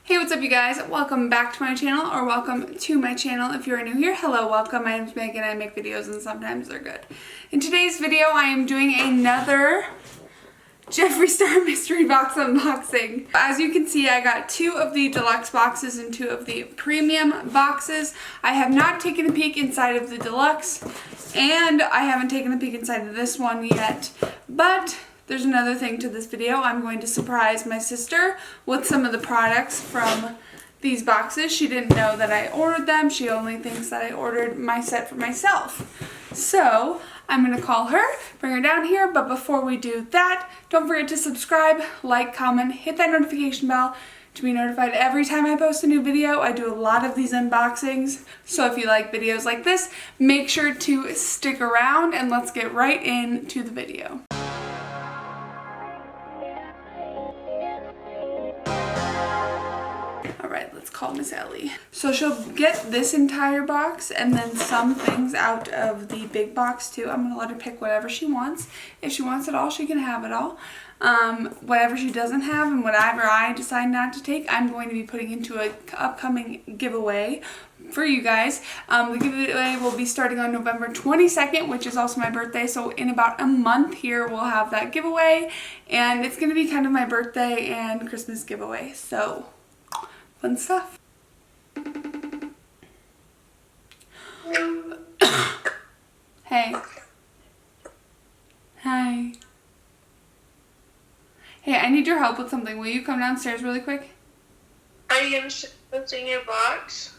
Hey, what's up you guys? Welcome back to my channel, or welcome to my channel if you're new here. Hello, welcome. My name's Megan. I make videos and sometimes they're good. In today's video, I am doing another Jeffree Star mystery box unboxing. As you can see, I got 2 of the deluxe boxes and 2 of the premium boxes. I have not taken a peek inside of the deluxe, and I haven't taken a peek inside of this one yet, but there's another thing to this video. I'm going to surprise my sister with some of the products from these boxes. She didn't know that I ordered them. She only thinks that I ordered my set for myself. So I'm going to call her, bring her down here, but before we do that, don't forget to subscribe, like, comment, hit that notification bell to be notified every time I post a new video. I do a lot of these unboxings, so if you like videos like this, make sure to stick around and let's get right into the video. Let's call Miss Ellie. So she'll get this entire box and then some things out of the big box too. I'm gonna let her pick whatever she wants. If she wants it all, she can have it all. Whatever she doesn't have and whatever I decide not to take, I'm going to be putting into an upcoming giveaway for you guys. The giveaway will be starting on November 22nd, which is also my birthday. So in about a month here, we'll have that giveaway, and it's gonna be kind of my birthday and Christmas giveaway. So fun stuff. Hey. Hi. Hey, I need your help with something. Will you come downstairs really quick? Are you going to show what's in your box?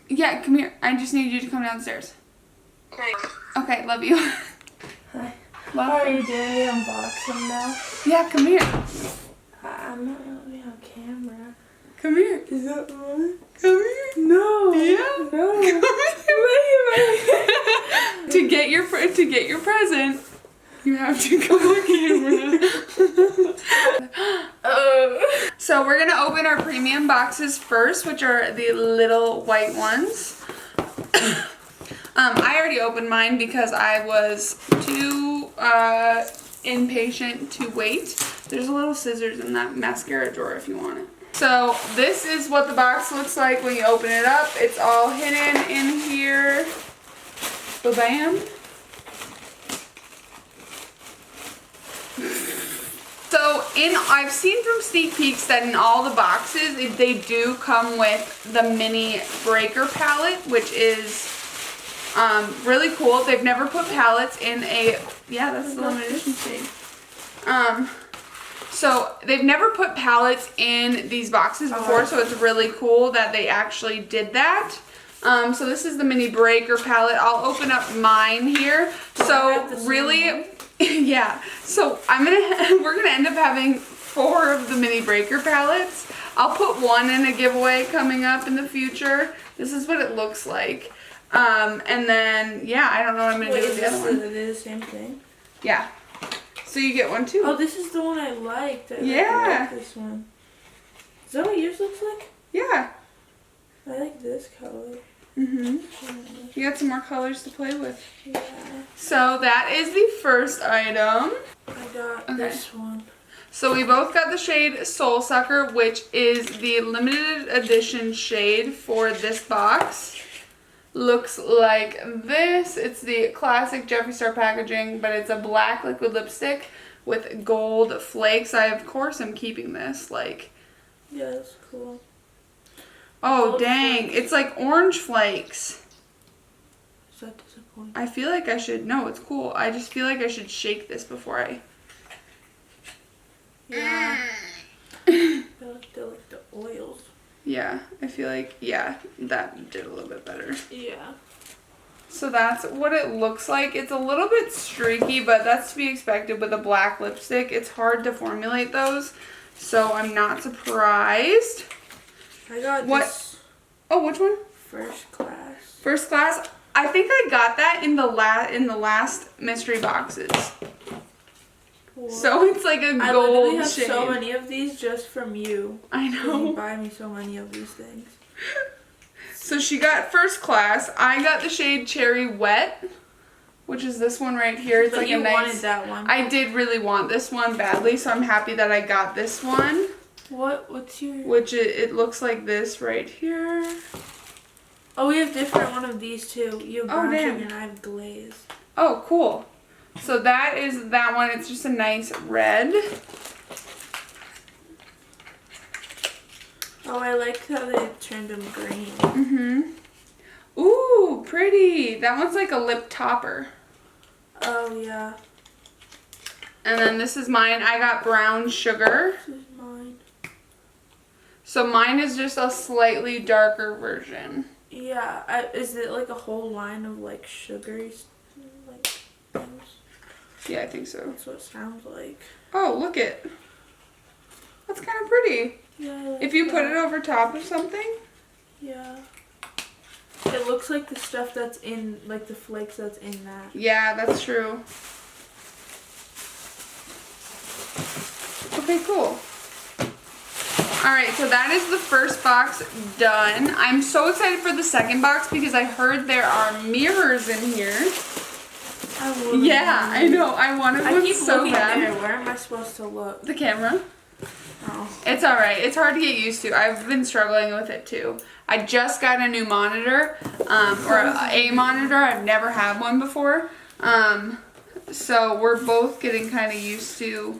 Yeah, come here. I just need you to come downstairs. Okay. Okay, love you. Hi. Love Are you doing unboxing now? Yeah, come here. I'm not really on camera. Come here. Is that on? Come here. No. Yeah. No. Wait. To get your present, you have to come on camera. So we're gonna open our premium boxes first, which are the little white ones. I already opened mine because I was too impatient to wait. There's a little scissors in that mascara drawer if you want it. So this is what the box looks like when you open it up. It's all hidden in here. Ba-bam. So I've seen from sneak peeks that in all the boxes, they do come with the mini breaker palette, which is really cool. They've never put palettes in a, yeah, that's the limited edition shade. So they've never put palettes in these boxes before, so it's really cool that they actually did that. So this is the mini breaker palette. I'll open up mine here. So really, yeah. So we're gonna end up having 4 of the mini breaker palettes. I'll put one in a giveaway coming up in the future. This is what it looks like. And then yeah, I don't know what I'm gonna do with the other one. Is it the same thing? Yeah. So you get one too. Oh, this is the one I liked. Yeah. I like this one. Is that what yours looks like? Yeah. I like this color. You got some more colors to play with. Yeah. So that is the first item. I got this one. So we both got the shade Soul Sucker, which is the limited edition shade for this box. Looks like this. It's the classic Jeffree Star packaging, but it's a black liquid lipstick with gold flakes. I, of course, am keeping this. Like, yeah, that's cool. oh, Gold dang. flakes. It's like orange flakes. Is that disappointing? I feel like I should, no, it's cool. I just feel like I should shake this before I. Yeah. I like the oils. Yeah, I feel like, yeah, that did a little bit better. Yeah. So that's what it looks like. It's a little bit streaky, but that's to be expected with a black lipstick. It's hard to formulate those, so I'm not surprised. I got What? this. Oh, which one? First class. First class. I think I got that in the last mystery boxes. What? So it's like a I gold literally have shade. so many of these just from you. I know. You buy me so many of these things. So she got first class. I got the shade Cherry Wet, which is this one right here. It's But like you a nice. wanted that one. I did really want this one badly, so I'm happy that I got this one. What's your... which it looks like this right here. Oh, we have different one of these too. You have brown sugar and I have glazed. Oh, cool. So that is that one. It's just a nice red. Oh, I liked how they turned them green. Mm-hmm. Ooh, pretty. That one's like a lip topper. Oh, yeah. And then this is mine. I got brown sugar. This is mine. So mine is just a slightly darker version. Yeah. Is it like a whole line of like sugary like things? Yeah, I think so. That's what it sounds like. Oh, look it. That's kind of pretty. Yeah, I like If you that. put it over top of something. Yeah. It looks like the stuff that's in, like the flakes that's in that. Yeah, that's true. Okay, cool. Alright, so that is the first box done. I'm so excited for the second box because I heard there are mirrors in here. Yeah, I know. I wanted one so looking bad. there. Where am I supposed to look? The camera. Oh. It's alright. It's hard to get used to. I've been struggling with it too. I just got a new monitor, or a monitor. I've never had one before. So we're both getting kind of used to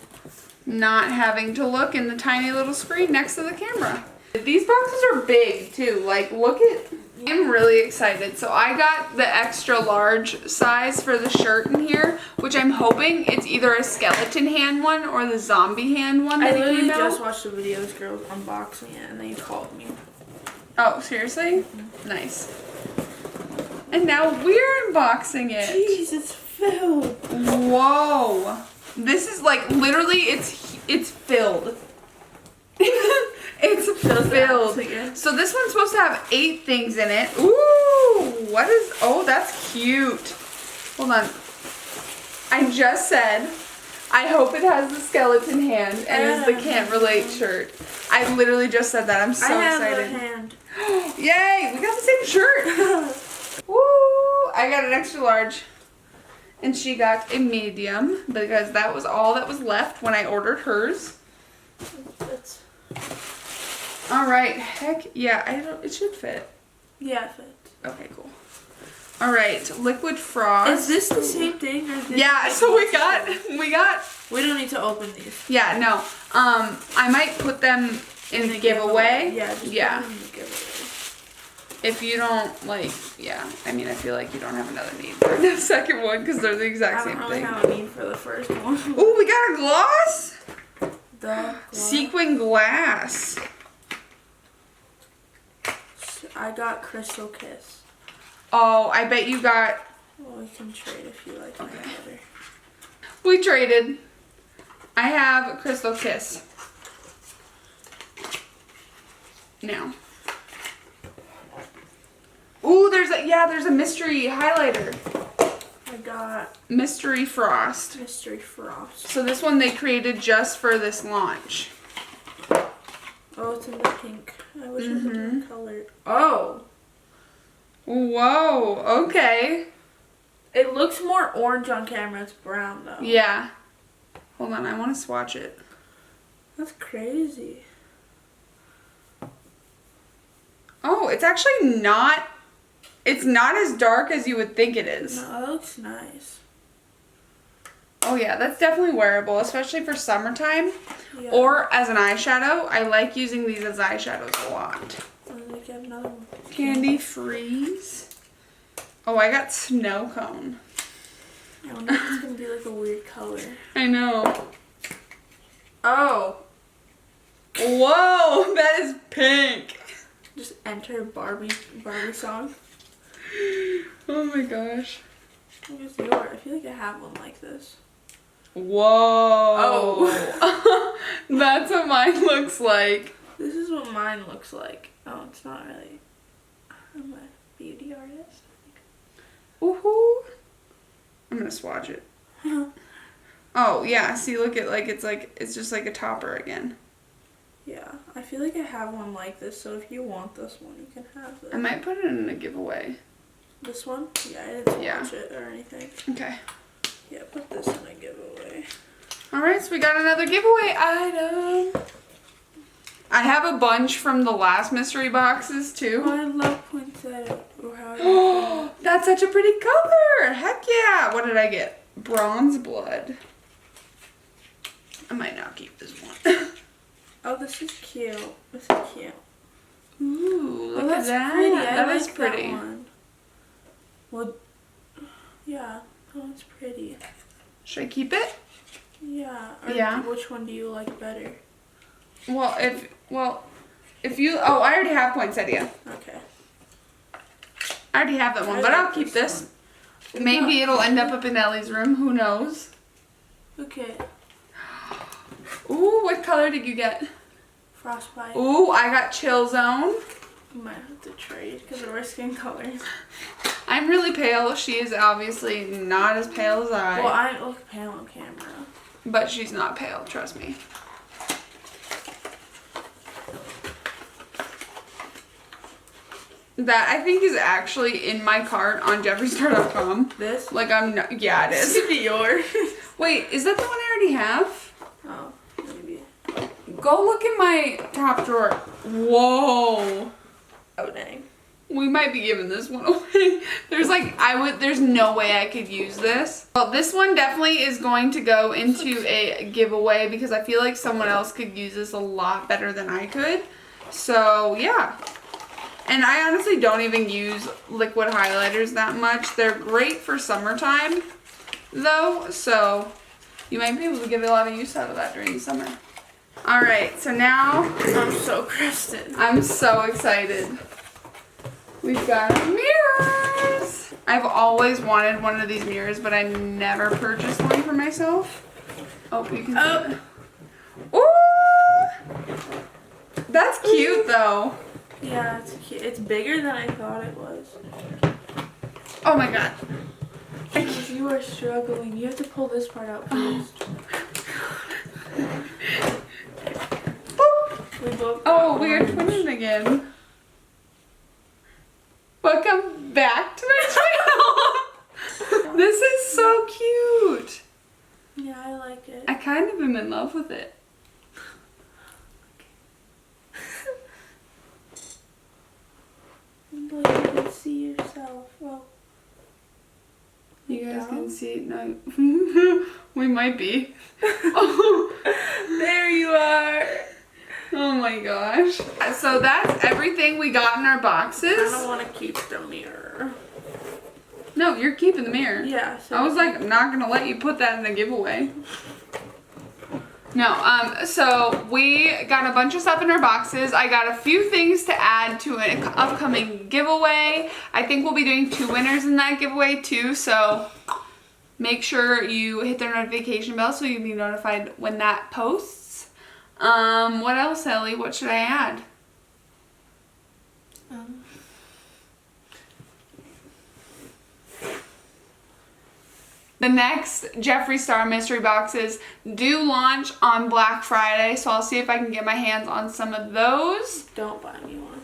not having to look in the tiny little screen next to the camera. These boxes are big too. Like, look at... I'm really excited. So I got the extra large size for the shirt in here, which I'm hoping it's either a skeleton hand one or the zombie hand one that I literally came out. just watched the video. This girl was unboxing it and then you called me. Oh, seriously? Mm-hmm. Nice. And now we're unboxing it. Jeez, it's filled. Whoa. This is like literally it's filled. It's filled. So this one's supposed to have 8 things in it. Ooh, what is, oh, that's cute. Hold on. I just said, I hope it has the skeleton hand and is the can't relate shirt. I literally just said that. I'm so excited. I have a hand. Yay, we got the same shirt. Woo, I got an extra large. And she got a medium because that was all that was left when I ordered hers. That's... All right, heck yeah, it should fit. Yeah, it fits. Okay, cool. All right, liquid frost. Is this the same thing or is this... Yeah, so we got. We don't need to open these. Yeah, no. I might put them in the giveaway. Yeah, just put them in the giveaway. If you don't like, yeah, I mean, I feel like you don't have another need for the second one because they're the exact same I don't really thing. have a need for the first one. Ooh, we got a gloss. The gloss. Sequin glass. I got Crystal Kiss. Oh, I bet you got. Well, we can trade if you like Okay. my better. We traded. I have Crystal Kiss. Now. Ooh, there's a mystery highlighter. I got Mystery Frost. Mystery Frost. So this one they created just for this launch. Oh, it's in the pink. I wish it was a different color. Oh! Whoa, okay. It looks more orange on camera. It's brown, though. Yeah. Hold on, I want to swatch it. That's crazy. Oh, it's actually not... It's not as dark as you would think it is. No, that looks nice. Oh yeah, that's definitely wearable, especially for summertime. Yeah. Or as an eyeshadow. I like using these as eyeshadows a lot. And we get another one. Candy Freeze. Oh, I got Snow Cone. I wonder if it's going to be like a weird color. I know. Oh. Whoa, that is pink. Just enter Barbie song. Oh my gosh. What is yours? I feel like I have one like this. Whoa. Oh. That's what mine looks like. This is what mine looks like. Oh, it's not really. I'm a beauty artist. Woohoo. I'm gonna swatch it. Oh yeah, see, look at it's just like a topper again. Yeah, I feel like I have one like this, so if you want this one, you can have this. I might put it in a giveaway. This one? Yeah, I didn't watch it or anything. Okay. Yeah, put this in a giveaway. Alright, so we got another giveaway item. I have a bunch from the last mystery boxes too. Oh, I love poinsettia. Or how Oh, that's such a pretty color. Heck yeah. What did I get? Bronze blood. I might not keep this one. Oh, this is cute. This is cute. Ooh, look at that's that. pretty. I That like is pretty. That one. Well, yeah. Oh, it's pretty. Should I keep it? Yeah. Or Yeah. Which one do you like better? Well, if you, oh, I already have poinsettia. Okay. I already have that one, I but I'll like keep this this. Maybe it'll end up in Ellie's room. Who knows? Okay. Ooh, what color did you get? Frostbite. Ooh, I got Chill Zone. We might have to trade because of our skin colors. I'm really pale. She is obviously not as pale as I. Well, I look pale on camera. But she's not pale, trust me. That I think is actually in my cart on JeffreeStar.com. This? Like I'm not, yeah it is. This could be yours. Wait, is that the one I already have? Oh, maybe. Go look in my top drawer. Whoa. Oh, dang. We might be giving this one away. There's no way I could use this. Well, this one definitely is going to go into a giveaway because I feel like someone else could use this a lot better than I could. So, yeah. And I honestly don't even use liquid highlighters that much. They're great for summertime, though. So, you might be able to get a lot of use out of that during the summer. Alright, so now I'm so crusted. I'm so excited. We've got mirrors. I've always wanted one of these mirrors, but I never purchased one for myself. Oh, you can see it. Ooh! That's cute, though. Yeah, it's cute. It's bigger than I thought it was. Oh my god. Jeez, you are struggling. You have to pull this part out first. We both Oh, we are twinning again. Welcome back to my channel. This is so cute. Yeah, I like it. I kind of am in love with it. Like you can see yourself. Oh. You guys Down? can see it now. We might be. Oh. There you are. Oh my gosh. So that's everything we got in our I boxes. don't want to keep the mirror. No, you're keeping the mirror. Yeah. So I was like, I'm not gonna let you put that in the giveaway. No, so we got a bunch of stuff in our boxes. I got a few things to add to an upcoming giveaway. I think we'll be doing 2 winners in that giveaway too, so make sure you hit the notification bell so you'll be notified when that posts. What else, Ellie? What should I add? The next Jeffree Star mystery boxes do launch on Black Friday, so I'll see if I can get my hands on some of those. don't buy me one.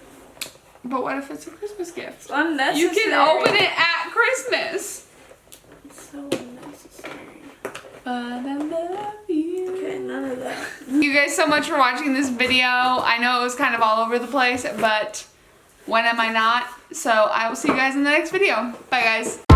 But what if it's a Christmas gift? It's unnecessary. You can open it at Christmas. It's so unnecessary. But I love you. Okay, none of that. Thank you guys so much for watching this video. I know it was kind of all over the place, but when am I not? So I will see you guys in the next video. Bye, guys.